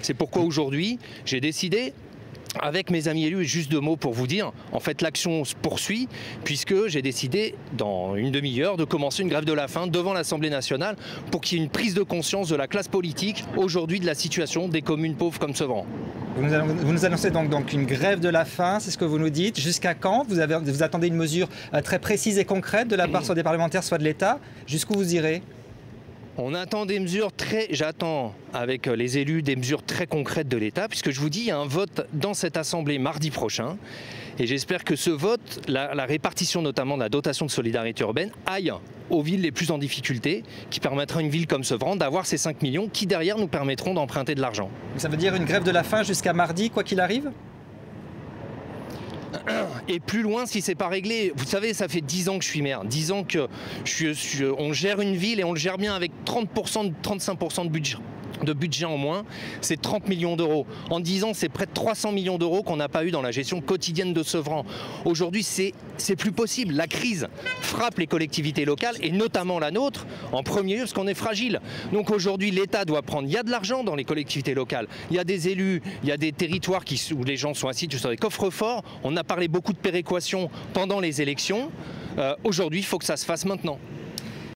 C'est pourquoi aujourd'hui, j'ai décidé, avec mes amis élus, et juste 2 mots pour vous dire, en fait l'action se poursuit puisque j'ai décidé dans une demi-heure de commencer une grève de la faim devant l'Assemblée nationale pour qu'il y ait une prise de conscience de la classe politique aujourd'hui de la situation des communes pauvres comme Sevran. Vous nous annoncez donc une grève de la faim, c'est ce que vous nous dites. Jusqu'à quand vous attendez une mesure très précise et concrète de la part soit des parlementaires, soit de l'État. Jusqu'où vous irez ? On attend des mesures j'attends avec les élus des mesures très concrètes de l'État, puisque je vous dis, il y a un vote dans cette Assemblée mardi prochain. Et j'espère que ce vote, la répartition notamment de la dotation de solidarité urbaine, aille aux villes les plus en difficulté, qui permettra à une ville comme Sevran d'avoir ces 5 millions qui derrière nous permettront d'emprunter de l'argent. Ça veut dire une grève de la faim jusqu'à mardi, quoi qu'il arrive ? Et plus loin si c'est pas réglé. Vous savez, ça fait 10 ans que je suis maire, 10 ans que on gère une ville et on le gère bien avec 30%, 35% de budget en moins, c'est 30 millions d'euros. En 10 ans, c'est près de 300 millions d'euros qu'on n'a pas eu dans la gestion quotidienne de Sevran. Aujourd'hui, c'est plus possible. La crise frappe les collectivités locales et notamment la nôtre en premier lieu parce qu'on est fragile. Donc aujourd'hui, l'État doit prendre. Il y a de l'argent dans les collectivités locales. Il y a des élus, il y a des territoires où les gens sont assis sur des coffres forts. On a parlé beaucoup de péréquation pendant les élections. Aujourd'hui, il faut que ça se fasse maintenant.